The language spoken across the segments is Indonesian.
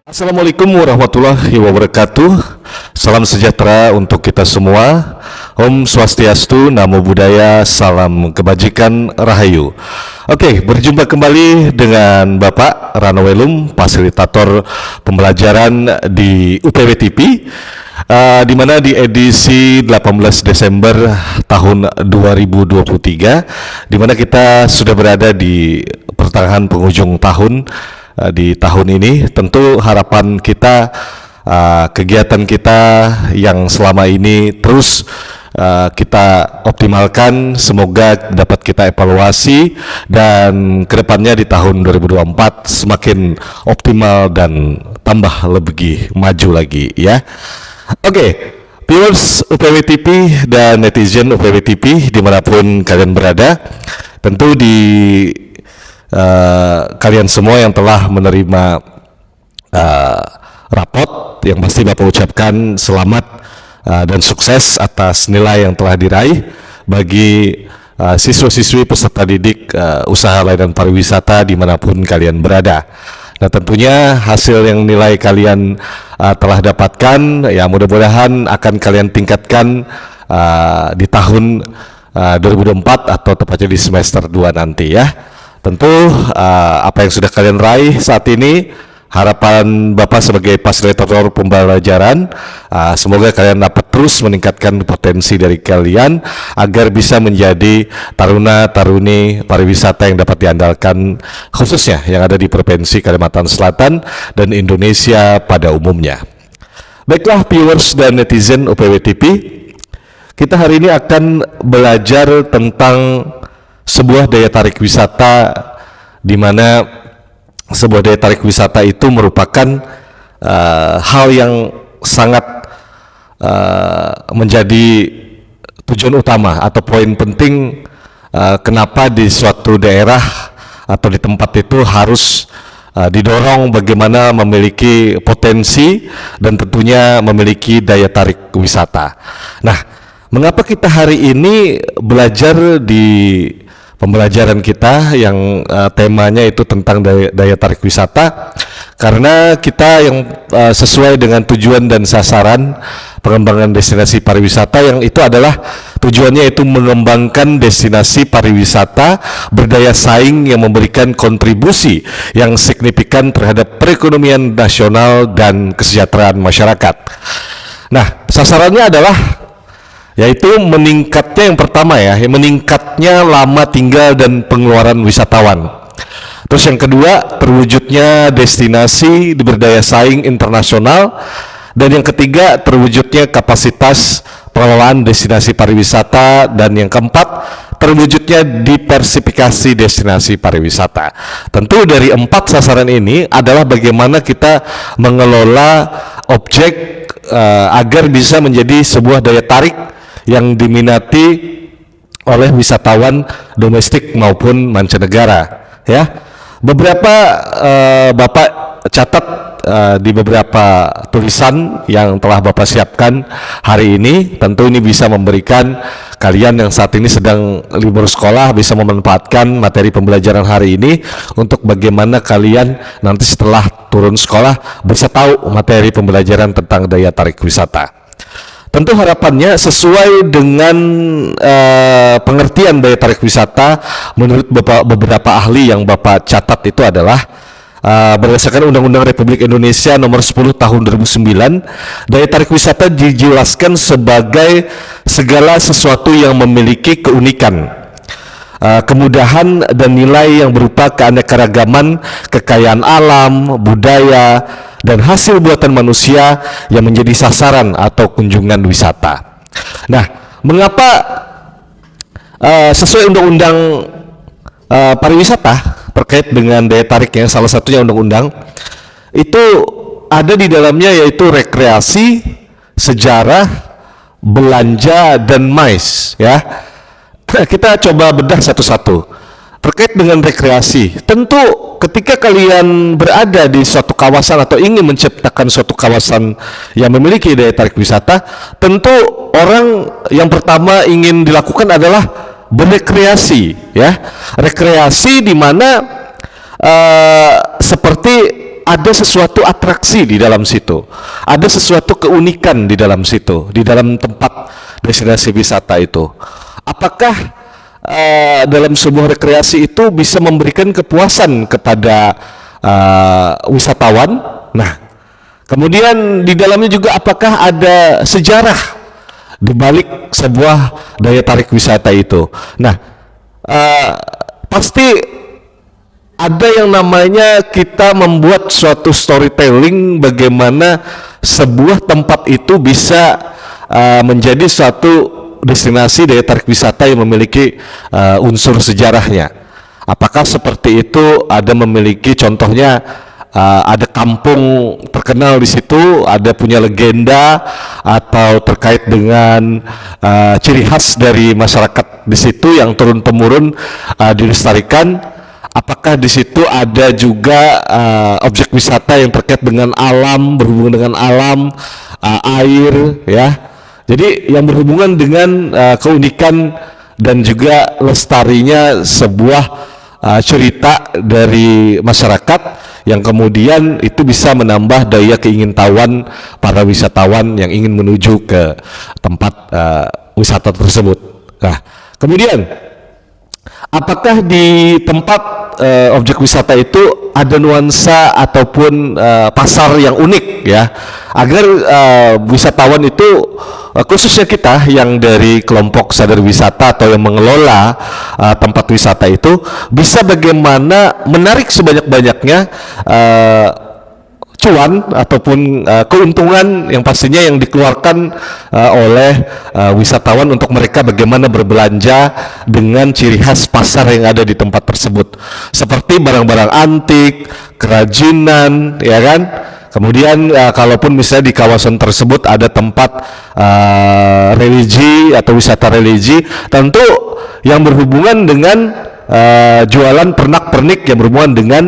Assalamualaikum warahmatullahi wabarakatuh. Salam sejahtera untuk kita semua. Om Swastiastu, Namo Buddhaya, salam kebajikan, rahayu. Oke, berjumpa kembali dengan Bapak Rano Welum, fasilitator pembelajaran di UPW TV, di mana di edisi 18 Desember tahun 2023, di mana kita sudah berada di pertengahan penghujung tahun. Di tahun ini tentu harapan kita, kegiatan kita yang selama ini terus kita optimalkan, semoga dapat kita evaluasi dan kedepannya di tahun 2024 semakin optimal dan tambah lebih maju lagi ya. Oke, viewers UPW TV dan netizen UPW TV dimanapun kalian berada, tentu di kalian semua yang telah menerima rapot, yang pasti Bapak ucapkan selamat dan sukses atas nilai yang telah diraih bagi siswa-siswi peserta didik usaha layanan pariwisata dimanapun kalian berada. Nah, tentunya hasil yang nilai kalian telah dapatkan ya mudah-mudahan akan kalian tingkatkan di tahun 2024 atau tepatnya di semester 2 nanti ya. Tentu apa yang sudah kalian raih saat ini, harapan Bapak sebagai fasilitator pembelajaran, semoga kalian dapat terus meningkatkan potensi dari kalian agar bisa menjadi taruna-taruni pariwisata yang dapat diandalkan, khususnya yang ada di Provinsi Kalimantan Selatan dan Indonesia pada umumnya. Baiklah viewers dan netizen UPW TV, kita hari ini akan belajar tentang sebuah daya tarik wisata, di mana sebuah daya tarik wisata itu merupakan hal yang sangat menjadi tujuan utama atau poin penting kenapa di suatu daerah atau di tempat itu harus didorong bagaimana memiliki potensi dan tentunya memiliki daya tarik wisata. Nah, mengapa kita hari ini belajar di pembelajaran kita yang temanya itu tentang daya tarik wisata? Karena kita yang sesuai dengan tujuan dan sasaran pengembangan destinasi pariwisata, yang itu adalah tujuannya itu mengembangkan destinasi pariwisata berdaya saing yang memberikan kontribusi yang signifikan terhadap perekonomian nasional dan kesejahteraan masyarakat. Nah, sasarannya adalah yaitu meningkatnya, yang pertama ya, meningkatnya lama tinggal dan pengeluaran wisatawan. Terus yang kedua, terwujudnya destinasi berdaya saing internasional. Dan yang ketiga, terwujudnya kapasitas pengelolaan destinasi pariwisata. Dan yang keempat, terwujudnya diversifikasi destinasi pariwisata. Tentu dari empat sasaran ini adalah bagaimana kita mengelola objek agar bisa menjadi sebuah daya tarik yang diminati oleh wisatawan domestik maupun mancanegara ya. Beberapa Bapak catat di beberapa tulisan yang telah Bapak siapkan hari ini. Tentu ini bisa memberikan kalian yang saat ini sedang libur sekolah bisa memanfaatkan materi pembelajaran hari ini untuk bagaimana kalian nanti setelah turun sekolah bisa tahu materi pembelajaran tentang daya tarik wisata. Tentu harapannya sesuai dengan pengertian daya tarik wisata menurut beberapa ahli yang Bapak catat itu adalah berdasarkan Undang-Undang Republik Indonesia Nomor 10 Tahun 2009, daya tarik wisata dijelaskan sebagai segala sesuatu yang memiliki keunikan, kemudahan dan nilai yang berupa keanekaragaman, kekayaan alam, budaya, dan hasil buatan manusia yang menjadi sasaran atau kunjungan wisata. Nah, mengapa sesuai undang-undang pariwisata terkait dengan daya tarik yang salah satunya undang-undang itu ada di dalamnya, yaitu rekreasi, sejarah, belanja, dan mais ya. Kita coba bedah satu-satu. Terkait dengan rekreasi, tentu ketika kalian berada di suatu kawasan atau ingin menciptakan suatu kawasan yang memiliki daya tarik wisata, tentu orang yang pertama ingin dilakukan adalah berrekreasi ya. Rekreasi di mana seperti ada sesuatu atraksi di dalam situ, ada sesuatu keunikan di dalam situ, di dalam tempat destinasi wisata itu. Apakah dalam sebuah rekreasi itu bisa memberikan kepuasan kepada wisatawan? Nah, kemudian di dalamnya juga apakah ada sejarah di balik sebuah daya tarik wisata itu? Nah, pasti ada yang namanya kita membuat suatu storytelling bagaimana sebuah tempat itu bisa menjadi suatu destinasi daya tarik wisata yang memiliki unsur sejarahnya. Apakah seperti itu? Ada memiliki contohnya, ada kampung terkenal di situ, ada punya legenda atau terkait dengan ciri khas dari masyarakat di situ yang turun temurun dilestarikan. Apakah di situ ada juga objek wisata yang terkait dengan alam, berhubungan dengan alam, air, ya. Jadi yang berhubungan dengan keunikan dan juga lestarinya sebuah cerita dari masyarakat yang kemudian itu bisa menambah daya keingintahuan para wisatawan yang ingin menuju ke tempat wisata tersebut. Nah, kemudian apakah di tempat objek wisata itu ada nuansa ataupun pasar yang unik, ya, agar wisatawan itu khususnya kita yang dari kelompok sadar wisata atau yang mengelola tempat wisata itu bisa bagaimana menarik sebanyak-banyaknya cuan ataupun keuntungan yang pastinya yang dikeluarkan oleh wisatawan untuk mereka bagaimana berbelanja dengan ciri khas pasar yang ada di tempat tersebut, seperti barang-barang antik, kerajinan, ya kan. Kemudian kalaupun misalnya di kawasan tersebut ada tempat religi atau wisata religi, tentu yang berhubungan dengan jualan pernak-pernik yang berhubungan dengan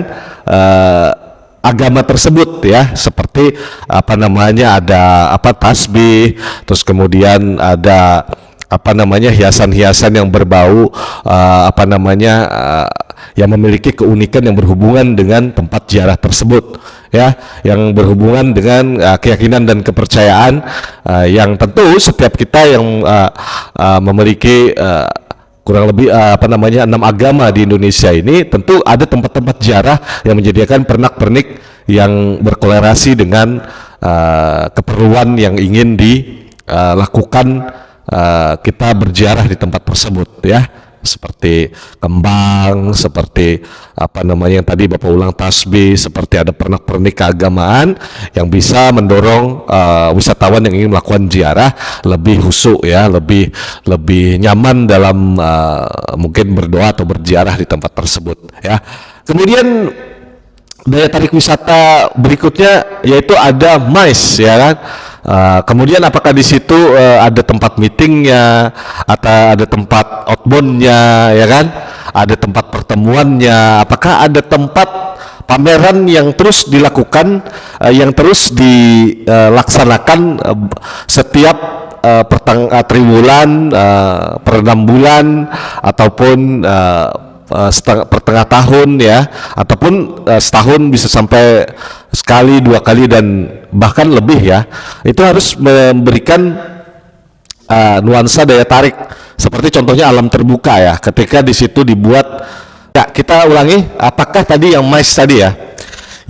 agama tersebut, ya, seperti apa namanya, ada tasbih, terus kemudian ada hiasan-hiasan yang berbau yang memiliki keunikan yang berhubungan dengan tempat ziarah tersebut, ya, yang berhubungan dengan keyakinan dan kepercayaan yang tentu setiap kita yang memiliki kurang lebih 6 agama di Indonesia ini tentu ada tempat-tempat ziarah yang menyediakan pernak-pernik yang berkolerasi dengan keperluan yang ingin dilakukan kita berziarah di tempat tersebut, ya, seperti kembang, seperti yang tadi Bapak ulang, tasbih, seperti ada pernak-pernik keagamaan yang bisa mendorong wisatawan yang ingin melakukan ziarah lebih khusyuk, ya, lebih nyaman dalam mungkin berdoa atau berziarah di tempat tersebut, ya. Kemudian daya tarik wisata berikutnya yaitu ada MICE, ya kan. Kemudian apakah di situ ada tempat meetingnya atau ada tempat outboundnya, ya kan, ada tempat pertemuannya, apakah ada tempat pameran yang terus dilakukan, yang terus dilaksanakan setiap triwulan, per 6 bulan ataupun pertengah tahun, ya, ataupun setahun bisa sampai sekali, 2 kali dan bahkan lebih, ya. Itu harus memberikan nuansa daya tarik, seperti contohnya alam terbuka, ya, ketika di situ dibuat, ya, kita ulangi, apakah tadi yang MICE tadi, ya,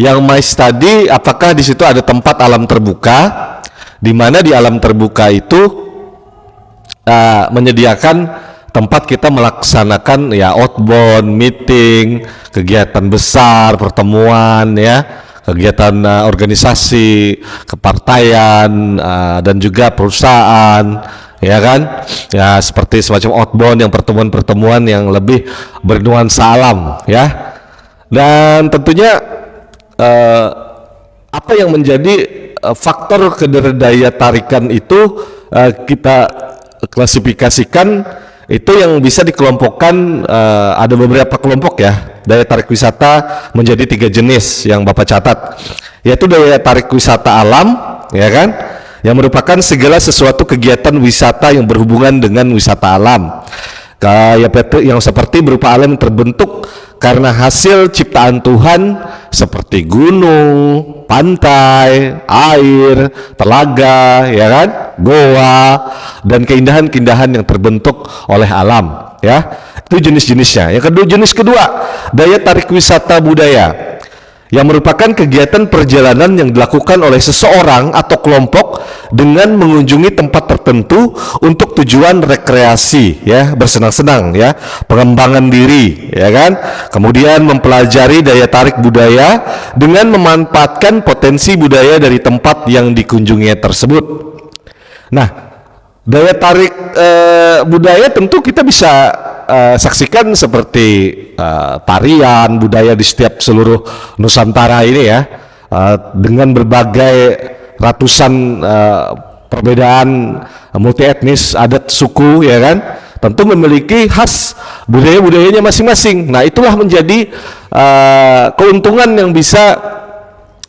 yang MICE tadi apakah di situ ada tempat alam terbuka di mana di alam terbuka itu menyediakan tempat kita melaksanakan, ya, outbound, meeting, kegiatan besar, pertemuan, ya, kegiatan organisasi, kepartaian, dan juga perusahaan, ya kan, ya, seperti semacam outbound yang pertemuan-pertemuan yang lebih bernuansa alam, ya. Dan tentunya apa yang menjadi faktor kedaya tarikan itu kita klasifikasikan itu yang bisa dikelompokkan, ada beberapa kelompok, ya, daya tarik wisata menjadi 3 jenis yang Bapak catat, yaitu daya tarik wisata alam, ya kan, yang merupakan segala sesuatu kegiatan wisata yang berhubungan dengan wisata alam, yang seperti berupa alam yang terbentuk karena hasil ciptaan Tuhan seperti gunung, pantai, air, telaga, ya kan, goa, dan keindahan-keindahan yang terbentuk oleh alam, ya. Itu jenis-jenisnya. Jenis kedua, daya tarik wisata budaya, yang merupakan kegiatan perjalanan yang dilakukan oleh seseorang atau kelompok dengan mengunjungi tempat tertentu untuk tujuan rekreasi, ya, bersenang-senang, ya, pengembangan diri, ya kan, kemudian mempelajari daya tarik budaya dengan memanfaatkan potensi budaya dari tempat yang dikunjungi tersebut. Nah, daya tarik budaya tentu kita bisa saksikan seperti tarian budaya di setiap seluruh Nusantara ini, ya, dengan berbagai ratusan perbedaan multi etnis, adat, suku, ya kan, tentu memiliki khas budaya-budayanya masing-masing. Nah, itulah menjadi keuntungan yang bisa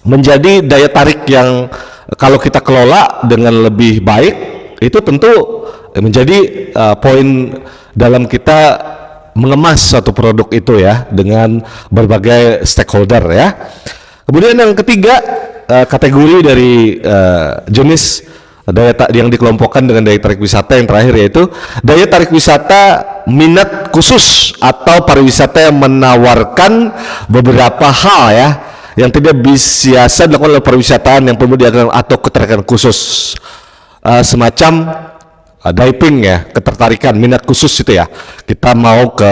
menjadi daya tarik yang kalau kita kelola dengan lebih baik, itu tentu menjadi poin dalam kita mengemas suatu produk itu, ya, dengan berbagai stakeholder, ya. Kemudian yang ketiga, kategori dari jenis daya yang dikelompokkan dengan daya tarik wisata yang terakhir, yaitu daya tarik wisata minat khusus atau pariwisata yang menawarkan beberapa hal, ya, yang tidak biasa dilakukan oleh pariwisataan yang perlu diadakan atau ketertarikan khusus, semacam diving, ya, ketertarikan minat khusus itu, ya, kita mau ke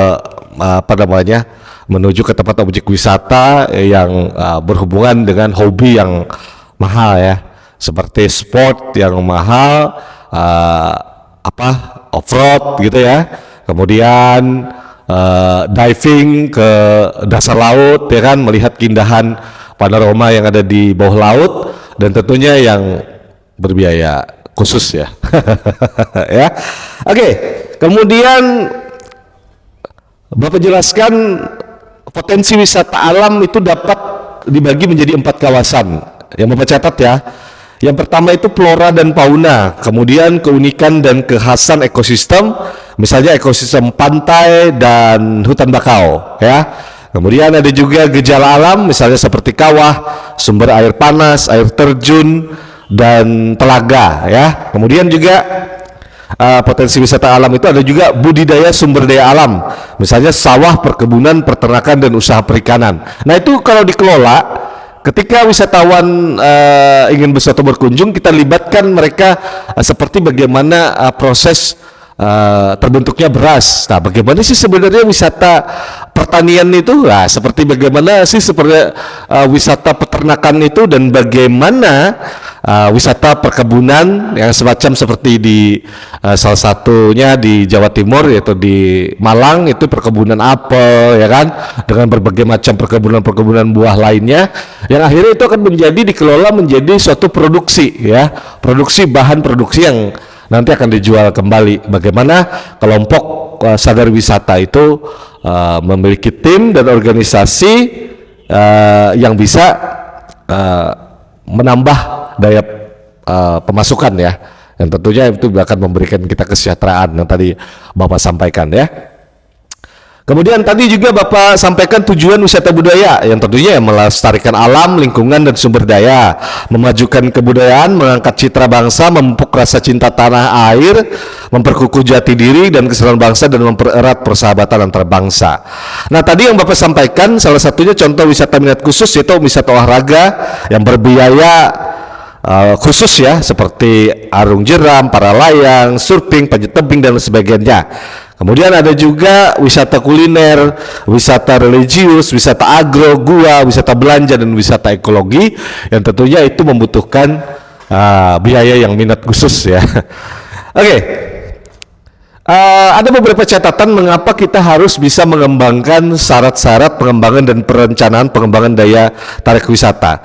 menuju ke tempat objek wisata yang berhubungan dengan hobi yang mahal, ya, seperti sport yang mahal, off-road gitu, ya, kemudian diving ke dasar laut, ya kan, melihat keindahan panorama yang ada di bawah laut, dan tentunya yang berbiaya khusus, ya. Ya. Oke, kemudian Bapak jelaskan potensi wisata alam itu dapat dibagi menjadi 4 kawasan. Yang Bapak catat, ya. Yang pertama itu flora dan fauna, kemudian keunikan dan kekhasan ekosistem, misalnya ekosistem pantai dan hutan bakau, ya. Kemudian ada juga gejala alam, misalnya seperti kawah, sumber air panas, air terjun, dan telaga, ya. Kemudian juga potensi wisata alam itu ada juga budidaya sumber daya alam, misalnya sawah, perkebunan, peternakan, dan usaha perikanan. Nah, itu kalau dikelola, ketika wisatawan ingin bersatu berkunjung, kita libatkan mereka seperti bagaimana proses terbentuknya beras. Nah, bagaimana sih sebenarnya wisata pertanian itu? Nah, seperti bagaimana sih sebenarnya wisata peternakan itu, dan bagaimana wisata perkebunan yang semacam seperti di salah satunya di Jawa Timur, yaitu di Malang, itu perkebunan apel, ya kan, dengan berbagai macam perkebunan buah lainnya, yang akhirnya itu akan menjadi dikelola menjadi suatu produksi, ya, bahan produksi yang nanti akan dijual kembali. Bagaimana kelompok sadar wisata itu memiliki tim dan organisasi yang bisa menambah daya pemasukan, ya, yang tentunya itu akan memberikan kita kesejahteraan yang tadi Bapak sampaikan, ya. Kemudian tadi juga Bapak sampaikan tujuan wisata budaya yang tentunya melestarikan alam, lingkungan, dan sumber daya, memajukan kebudayaan, mengangkat citra bangsa, memupuk rasa cinta tanah air, memperkukuh jati diri dan kesatuan bangsa, dan mempererat persahabatan antar bangsa. Nah, tadi yang Bapak sampaikan salah satunya contoh wisata minat khusus, yaitu wisata olahraga yang berbiaya khusus, ya, seperti arung jeram, para layang, surfing, panjat tebing, dan sebagainya. Kemudian ada juga wisata kuliner, wisata religius, wisata agro, gua, wisata belanja, dan wisata ekologi yang tentunya itu membutuhkan biaya yang minat khusus, ya. Oke. Ada beberapa catatan mengapa kita harus bisa mengembangkan syarat-syarat pengembangan dan perencanaan pengembangan daya tarik wisata.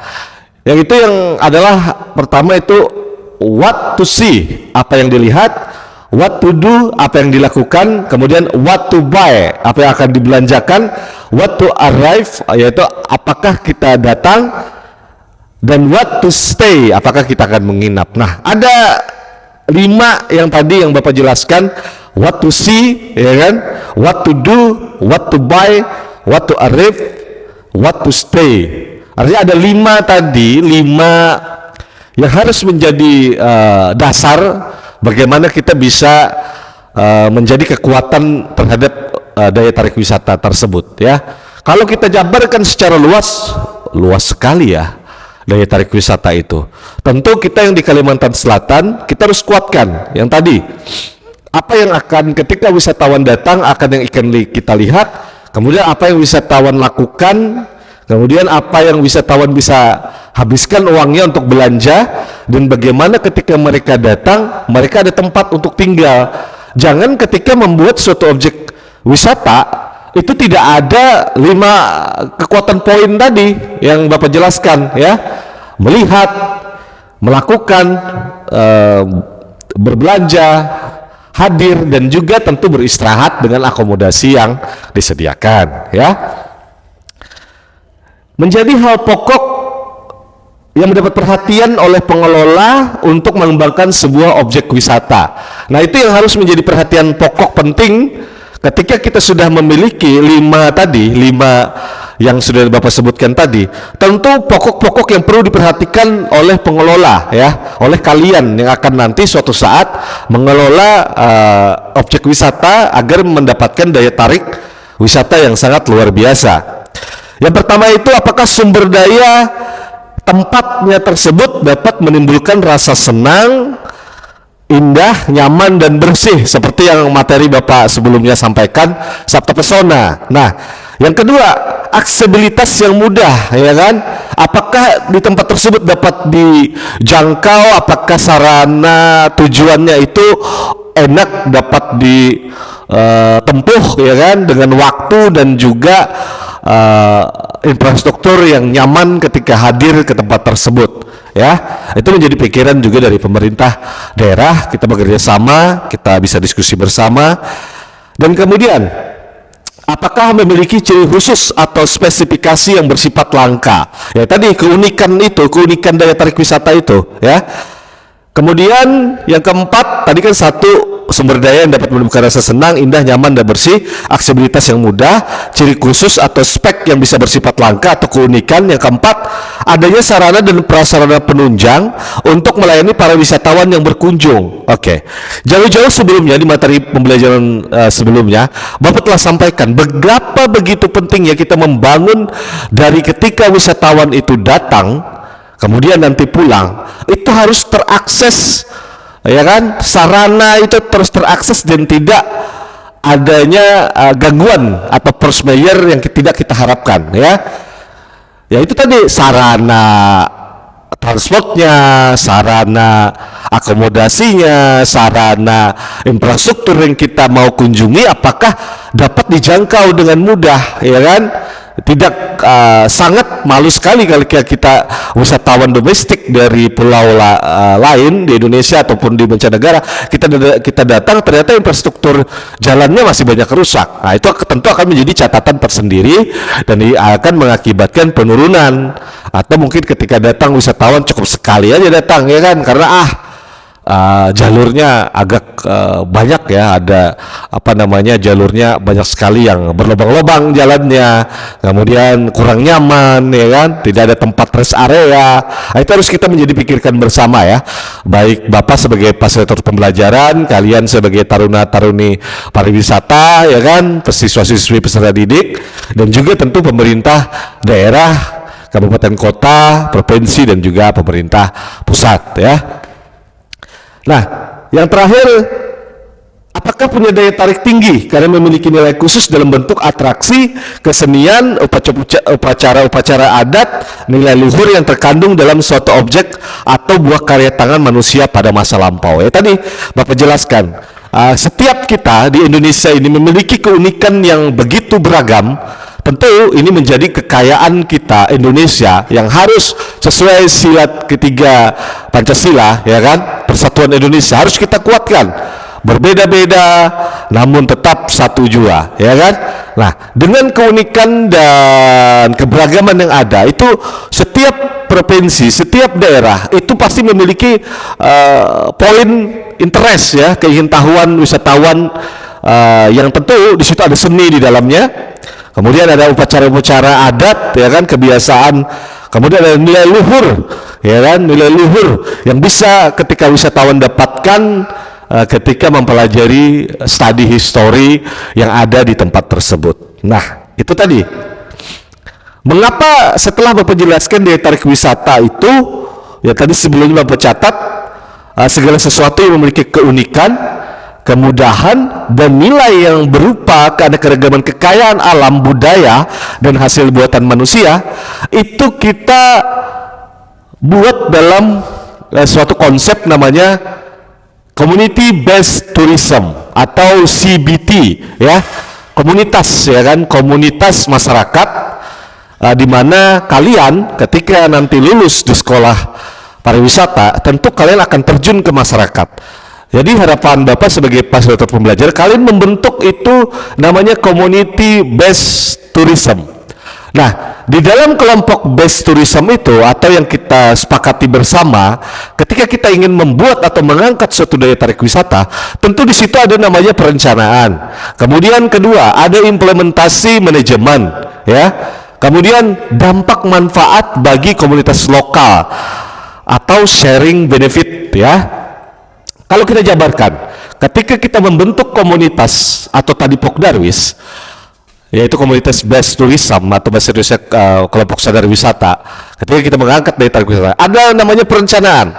Yang itu yang adalah pertama itu what to see, apa yang dilihat, what to do, apa yang dilakukan, kemudian what to buy, apa yang akan dibelanjakan, what to arrive, yaitu apakah kita datang, dan what to stay, apakah kita akan menginap. Nah, ada 5 yang tadi yang Bapak jelaskan, what to see, ya kan, what to do, what to buy, what to arrive, what to stay. Artinya ada 5 tadi, 5 yang harus menjadi dasar bagaimana kita bisa menjadi kekuatan terhadap daya tarik wisata tersebut ya. Kalau kita jabarkan secara luas sekali ya daya tarik wisata itu. Tentu kita yang di Kalimantan Selatan kita harus kuatkan yang tadi. Apa yang akan ketika wisatawan datang akan yang akan kita lihat, kemudian apa yang wisatawan lakukan, kemudian apa yang wisatawan bisa habiskan uangnya untuk belanja, dan bagaimana ketika mereka datang mereka ada tempat untuk tinggal. Jangan ketika membuat suatu objek wisata itu tidak ada 5 kekuatan poin tadi yang Bapak jelaskan ya. Melihat, melakukan, berbelanja, hadir, dan juga tentu beristirahat dengan akomodasi yang disediakan ya. Menjadi hal pokok yang mendapat perhatian oleh pengelola untuk mengembangkan sebuah objek wisata. Nah, itu yang harus menjadi perhatian pokok penting ketika kita sudah memiliki 5 yang sudah Bapak sebutkan tadi. Tentu pokok-pokok yang perlu diperhatikan oleh pengelola ya, oleh kalian yang akan nanti suatu saat mengelola objek wisata agar mendapatkan daya tarik wisata yang sangat luar biasa. Yang pertama itu, apakah sumber daya tempatnya tersebut dapat menimbulkan rasa senang, indah, nyaman, dan bersih seperti yang materi Bapak sebelumnya sampaikan, Sabta Pesona. Nah, yang kedua, aksesibilitas yang mudah ya kan. Apakah di tempat tersebut dapat dijangkau, apakah sarana tujuannya itu enak dapat ditempuh ya kan, dengan waktu dan juga infrastruktur yang nyaman ketika hadir ke tempat tersebut ya. Itu menjadi pikiran juga dari pemerintah daerah. Kita bekerja sama, kita bisa diskusi bersama. Dan kemudian, apakah memiliki ciri khusus atau spesifikasi yang bersifat langka ya, tadi keunikan itu, keunikan daya tarik wisata itu ya. Kemudian yang keempat tadi kan, 1, sumber daya yang dapat menimbulkan rasa senang, indah, nyaman, dan bersih, aksesibilitas yang mudah, ciri khusus atau spek yang bisa bersifat langka atau keunikan. Yang keempat, adanya sarana dan prasarana penunjang untuk melayani para wisatawan yang berkunjung. Oke. Jauh-jauh sebelumnya di materi pembelajaran sebelumnya, Bapak telah sampaikan betapa begitu pentingnya kita membangun dari ketika wisatawan itu datang kemudian nanti pulang, itu harus terakses ya kan, sarana itu terus terakses dan tidak adanya gangguan atau force majeure yang tidak kita harapkan ya. Ya itu tadi, sarana transportnya, sarana akomodasinya, sarana infrastruktur yang kita mau kunjungi apakah dapat dijangkau dengan mudah ya kan. Tidak sangat malu sekali kalau kita wisatawan domestik dari pulau lain di Indonesia ataupun di mancanegara, kita datang ternyata infrastruktur jalannya masih banyak rusak. Nah, itu tentu akan menjadi catatan tersendiri dan akan mengakibatkan penurunan, atau mungkin ketika datang wisatawan cukup sekali aja datang ya kan, karena jalurnya agak banyak ya, ada jalurnya banyak sekali yang berlobang-lobang jalannya, kemudian kurang nyaman ya kan, tidak ada tempat rest area. Nah, itu harus kita menjadi pikirkan bersama ya, baik Bapak sebagai fasilitator pembelajaran, kalian sebagai taruna-taruni pariwisata ya kan, siswa-siswi peserta didik, dan juga tentu pemerintah daerah, kabupaten kota, provinsi, dan juga pemerintah pusat ya. Nah, yang terakhir, apakah punya daya tarik tinggi karena memiliki nilai khusus dalam bentuk atraksi, kesenian, upacara-upacara adat, nilai luhur yang terkandung dalam suatu objek atau buah karya tangan manusia pada masa lampau. Ya tadi Bapak jelaskan, setiap kita di Indonesia ini memiliki keunikan yang begitu beragam. Tentu ini menjadi kekayaan kita Indonesia yang harus sesuai silat ketiga Pancasila ya kan, Persatuan Indonesia harus kita kuatkan. Berbeda-beda namun tetap satu jua ya kan. Nah, dengan keunikan dan keberagaman yang ada itu, setiap provinsi, setiap daerah itu pasti memiliki poin interest ya, keingintahuan wisatawan yang tentu di situ ada seni di dalamnya. kemudian ada upacara-upacara adat, ya kan, kebiasaan, kemudian ada nilai luhur, ya kan, nilai luhur yang bisa ketika wisatawan dapatkan ketika mempelajari studi history yang ada di tempat tersebut. Nah, itu tadi. Mengapa setelah Bapak jelaskan daya tarik wisata itu, ya tadi sebelumnya Bapak catat segala sesuatu yang memiliki keunikan, kemudahan, dan nilai yang berupa keanekaragaman kekayaan alam, budaya, dan hasil buatan manusia, itu kita buat dalam suatu konsep namanya Community Based Tourism atau CBT, ya, komunitas, ya kan, komunitas masyarakat, di mana kalian ketika nanti lulus di sekolah pariwisata, tentu kalian akan terjun ke masyarakat. Jadi harapan Bapak sebagai fasilitator pembelajar, kalian membentuk itu namanya Community Based Tourism. Nah, di dalam kelompok based tourism itu, atau yang kita sepakati bersama, ketika kita ingin membuat atau mengangkat suatu daya tarik wisata, tentu di situ ada namanya perencanaan. Kemudian kedua, ada implementasi manajemen, ya. Kemudian dampak manfaat bagi komunitas lokal atau sharing benefit, ya. Kalau kita jabarkan, ketika kita membentuk komunitas atau tadi Pokdarwis, yaitu komunitas based tourism atau bahasa Indonesia kelompok sadar wisata, ketika kita mengangkat daya tarik wisata, ada namanya perencanaan.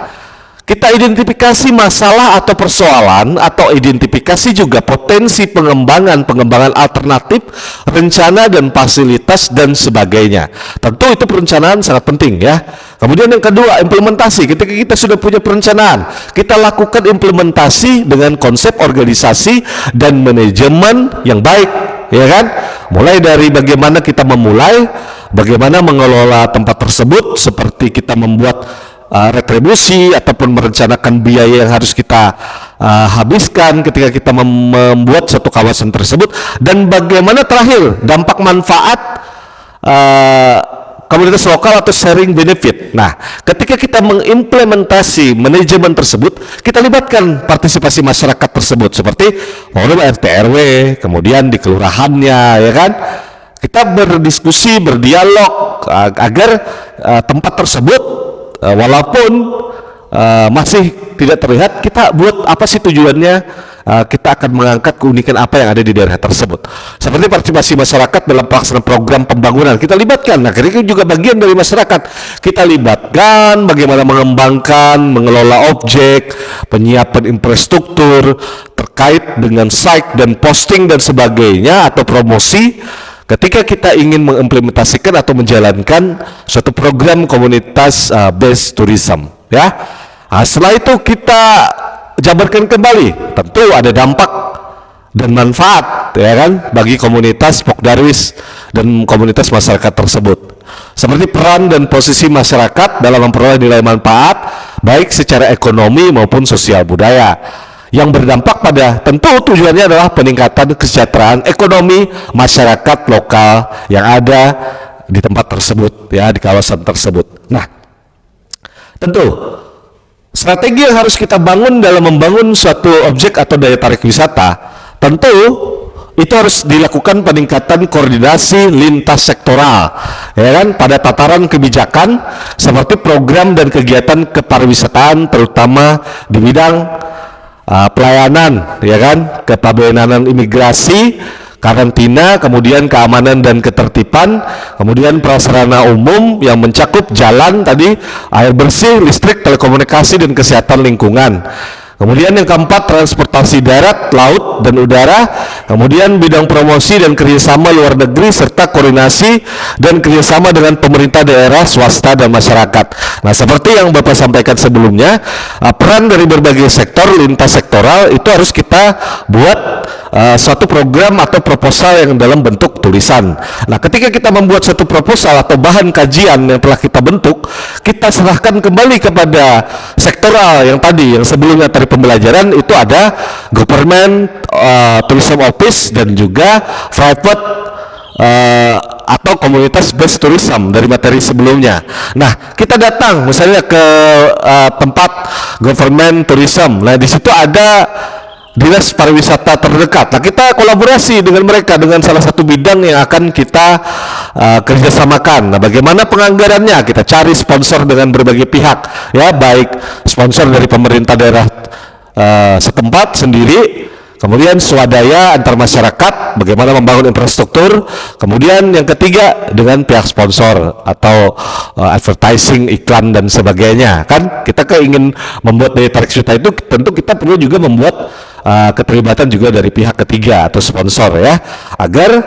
Kita identifikasi masalah atau persoalan, atau identifikasi juga potensi pengembangan alternatif, rencana dan fasilitas dan sebagainya. Tentu itu perencanaan sangat penting, ya. Kemudian yang kedua, implementasi. Ketika kita sudah punya perencanaan, kita lakukan implementasi dengan konsep organisasi dan manajemen yang baik, ya kan? Mulai dari bagaimana kita memulai, bagaimana mengelola tempat tersebut, seperti kita membuat retribusi ataupun merencanakan biaya yang harus kita habiskan ketika kita membuat suatu kawasan tersebut, dan bagaimana terakhir dampak manfaat komunitas lokal atau sharing benefit. Nah, ketika kita mengimplementasi manajemen tersebut, kita libatkan partisipasi masyarakat tersebut seperti forum RT RW, kemudian di kelurahannya, ya kan, kita berdiskusi, berdialog agar tempat tersebut walaupun masih tidak terlihat, kita buat apa sih tujuannya, kita akan mengangkat keunikan apa yang ada di daerah tersebut. Seperti partisipasi masyarakat dalam pelaksanaan program pembangunan, kita libatkan. Nah, ini juga bagian dari masyarakat, kita libatkan bagaimana mengembangkan, mengelola objek, penyiapan infrastruktur terkait dengan site dan posting dan sebagainya, atau promosi ketika kita ingin mengimplementasikan atau menjalankan suatu program komunitas based tourism, ya. Nah, setelah itu kita jabarkan kembali, tentu ada dampak dan manfaat, ya kan, bagi komunitas Pokdarwis dan komunitas masyarakat tersebut, seperti peran dan posisi masyarakat dalam memperoleh nilai manfaat baik secara ekonomi maupun sosial budaya, yang berdampak pada, tentu tujuannya adalah peningkatan kesejahteraan ekonomi masyarakat lokal yang ada di tempat tersebut, ya, di kawasan tersebut. Nah, tentu strategi yang harus kita bangun dalam membangun suatu objek atau daya tarik wisata, tentu itu harus dilakukan peningkatan koordinasi lintas sektoral, ya kan, pada tataran kebijakan seperti program dan kegiatan kepariwisataan, terutama di bidang pelayanan, ya kan, kepabeanan imigrasi, karantina, kemudian keamanan dan ketertiban, kemudian prasarana umum yang mencakup jalan tadi, air bersih, listrik, telekomunikasi, dan kesehatan lingkungan. Kemudian yang keempat, transportasi darat, laut, dan udara. Kemudian bidang promosi dan kerjasama luar negeri serta koordinasi dan kerjasama dengan pemerintah daerah, swasta, dan masyarakat. Nah, seperti yang Bapak sampaikan sebelumnya, peran dari berbagai sektor lintas sektoral itu harus kita buat suatu program atau proposal yang dalam bentuk tulisan. Nah, ketika kita membuat suatu proposal atau bahan kajian yang telah kita bentuk, kita serahkan kembali kepada sektoral yang tadi, yang sebelumnya tadi pembelajaran itu ada government, tourism office, dan juga private atau komunitas based tourism dari materi sebelumnya. Nah, kita datang misalnya ke tempat government tourism. Nah, di situ ada dinas pariwisata terdekat. Nah, kita kolaborasi dengan mereka dengan salah satu bidang yang akan kita kerjasamakan. Nah, bagaimana penganggarannya? Kita cari sponsor dengan berbagai pihak, ya, baik sponsor dari pemerintah daerah setempat sendiri, kemudian swadaya antar masyarakat, bagaimana membangun infrastruktur, kemudian yang ketiga dengan pihak sponsor atau advertising, iklan dan sebagainya. Kan kita ingin membuat daya tarik wisata itu, tentu kita perlu juga membuat keterlibatan juga dari pihak ketiga atau sponsor, ya, agar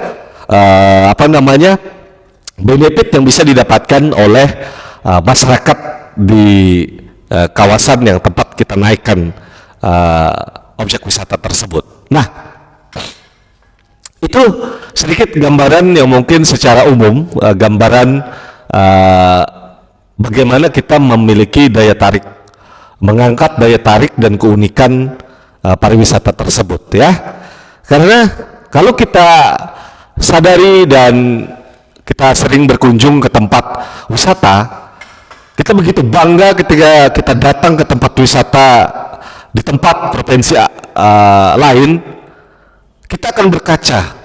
benefit yang bisa didapatkan oleh masyarakat di kawasan yang tempat kita naikkan objek wisata tersebut. Nah, itu sedikit gambaran yang mungkin secara umum, gambaran bagaimana kita memiliki daya tarik, mengangkat daya tarik dan keunikan pariwisata tersebut, ya. Karena kalau kita sadari dan kita sering berkunjung ke tempat wisata, kita begitu bangga ketika kita datang ke tempat wisata di tempat provinsi lain, kita akan berkaca.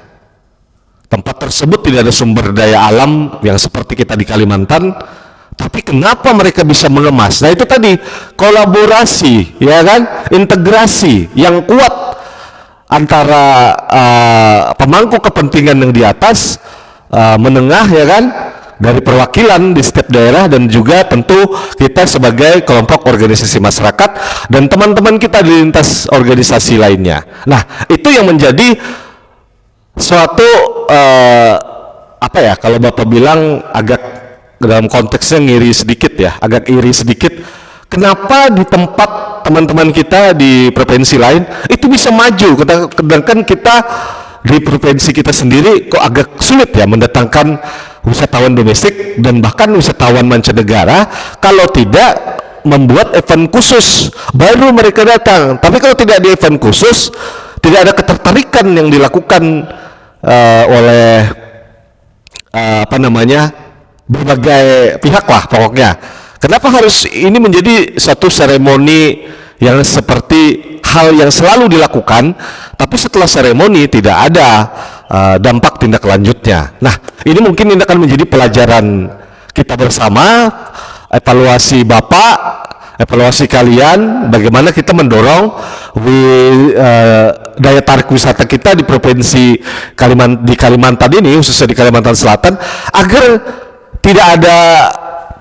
Tempat tersebut tidak ada sumber daya alam yang seperti kita di Kalimantan, tapi kenapa mereka bisa mengemas? Nah, itu tadi kolaborasi, ya kan, integrasi yang kuat antara pemangku kepentingan yang di atas, menengah, ya kan, dari perwakilan di setiap daerah, dan juga tentu kita sebagai kelompok organisasi masyarakat dan teman-teman kita di lintas organisasi lainnya. Nah, itu yang menjadi suatu kalau Bapak bilang agak dalam konteksnya ngiri sedikit, ya, agak iri sedikit. Kenapa di tempat teman-teman kita di provinsi lain itu bisa maju, sedangkan kita di provinsi kita sendiri kok agak sulit, ya, mendatangkan wisatawan domestik dan bahkan wisatawan mancanegara kalau tidak membuat event khusus baru mereka datang. Tapi kalau tidak di event khusus, tidak ada ketertarikan yang dilakukan oleh berbagai pihak lah pokoknya. Kenapa harus ini menjadi satu seremoni yang seperti hal yang selalu dilakukan, tapi setelah seremoni tidak ada dampak tindak lanjutnya. Nah, ini mungkin ini akan menjadi pelajaran kita bersama, evaluasi Bapak, evaluasi kalian, bagaimana kita mendorong daya tarik wisata kita di provinsi Kalimantan ini, khususnya di Kalimantan Selatan, agar tidak ada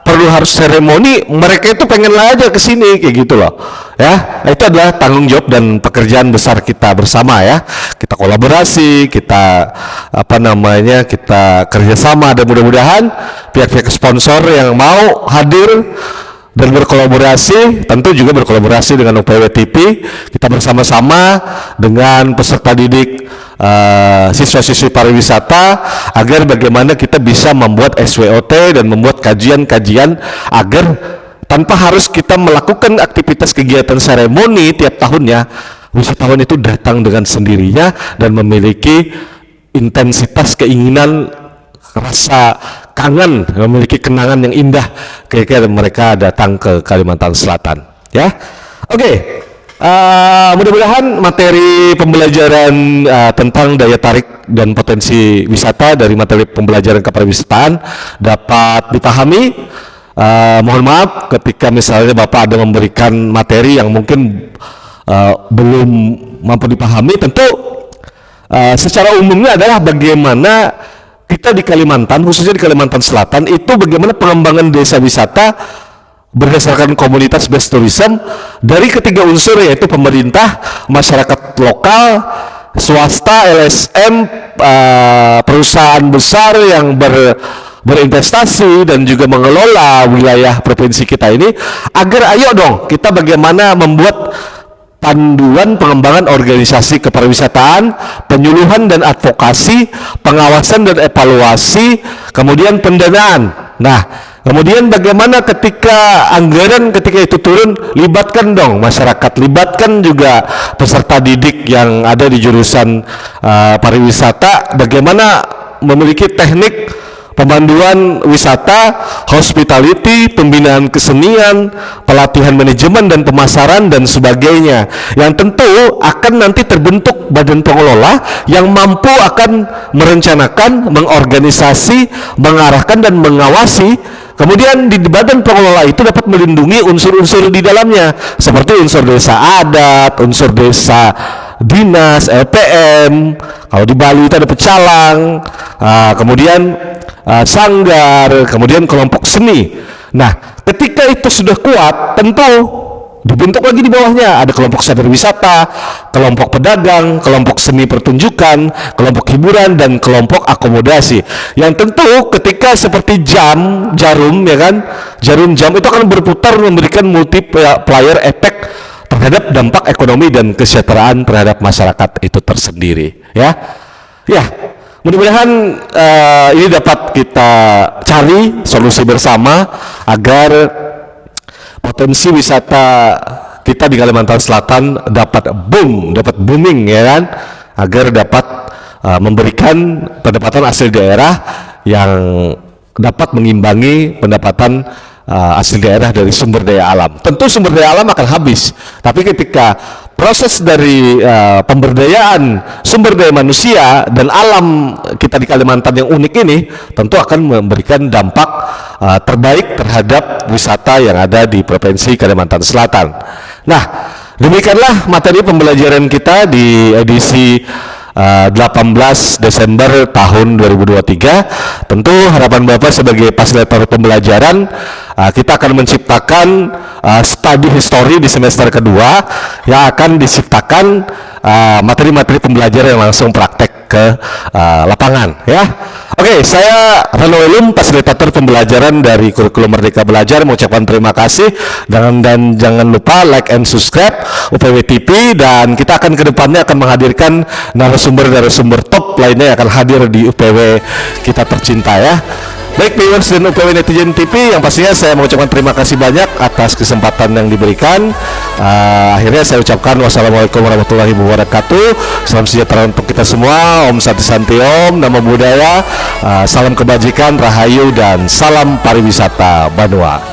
perlu harus seremoni, mereka itu pengen aja ke sini kayak gitu loh, ya. Itu adalah tanggung jawab dan pekerjaan besar kita bersama, ya. Kita kolaborasi, kita kita kerjasama, dan mudah-mudahan pihak-pihak sponsor yang mau hadir dan berkolaborasi, tentu juga berkolaborasi dengan UPW TV, kita bersama-sama dengan peserta didik siswa-siswi pariwisata, agar bagaimana kita bisa membuat SWOT dan membuat kajian-kajian agar tanpa harus kita melakukan aktivitas kegiatan seremoni tiap tahunnya, wisatawan itu datang dengan sendirinya dan memiliki intensitas keinginan, rasa kangen, memiliki kenangan yang indah ketika mereka datang ke Kalimantan Selatan, ya. Oke. Mudah-mudahan materi pembelajaran tentang daya tarik dan potensi wisata dari materi pembelajaran kepariwisataan dapat dipahami. Mohon maaf ketika misalnya Bapak ada memberikan materi yang mungkin belum mampu dipahami. Tentu secara umumnya adalah bagaimana kita di Kalimantan, khususnya di Kalimantan Selatan, itu bagaimana pengembangan desa wisata berdasarkan komunitas based tourism dari ketiga unsur, yaitu pemerintah, masyarakat lokal, swasta, LSM, perusahaan besar yang berinvestasi dan juga mengelola wilayah provinsi kita ini, agar ayo dong kita bagaimana membuat panduan pengembangan organisasi kepariwisataan, penyuluhan dan advokasi, pengawasan dan evaluasi, kemudian pendanaan. Nah, kemudian bagaimana ketika anggaran ketika itu turun, libatkan dong masyarakat, libatkan juga peserta didik yang ada di jurusan pariwisata, bagaimana memiliki teknik pemanduan wisata, hospitality, pembinaan kesenian, pelatihan manajemen dan pemasaran dan sebagainya. Yang tentu akan nanti terbentuk badan pengelola yang mampu akan merencanakan, mengorganisasi, mengarahkan dan mengawasi. Kemudian di badan pengelola itu dapat melindungi unsur-unsur di dalamnya seperti unsur desa adat, unsur desa dinas, LPM. Kalau di Bali itu ada pecalang, kemudian sanggar, kemudian kelompok seni. Nah, ketika itu sudah kuat, tentu dibentuk lagi di bawahnya ada kelompok sadar wisata, kelompok pedagang, kelompok seni pertunjukan, kelompok hiburan, dan kelompok akomodasi. Yang tentu ketika seperti jarum ya kan, jarum jam itu akan berputar memberikan multiplier effect terhadap dampak ekonomi dan kesejahteraan terhadap masyarakat itu tersendiri, ya. Mudah-mudahan ini dapat kita cari solusi bersama agar potensi wisata kita di Kalimantan Selatan dapat booming ya kan, agar dapat memberikan pendapatan asli daerah yang dapat mengimbangi pendapatan asli daerah dari sumber daya alam. Tentu sumber daya alam akan habis, tapi ketika proses dari pemberdayaan sumber daya manusia dan alam kita di Kalimantan yang unik ini tentu akan memberikan dampak terbaik terhadap wisata yang ada di Provinsi Kalimantan Selatan. Nah, demikianlah materi pembelajaran kita di edisi 18 Desember tahun 2023. Tentu harapan Bapak sebagai fasilitator pembelajaran, kita akan menciptakan study history di semester kedua yang akan diciptakan materi-materi pembelajaran yang langsung praktek ke lapangan ya. Oke, saya Rano Elum, fasilitator pembelajaran dari Kurikulum Merdeka Belajar, mengucapkan terima kasih dan jangan lupa like and subscribe UPW TV, dan kita akan kedepannya akan menghadirkan narasumber top lainnya yang akan hadir di UPW kita tercinta ya. Baik viewers dan UPW Netizen TV, yang pastinya saya mengucapkan terima kasih banyak atas kesempatan yang diberikan. Akhirnya saya ucapkan wassalamualaikum warahmatullahi wabarakatuh. Salam sejahtera untuk kita semua. Om Santi Santi Om, Namo Buddhaya, salam kebajikan, rahayu, dan salam pariwisata Banua.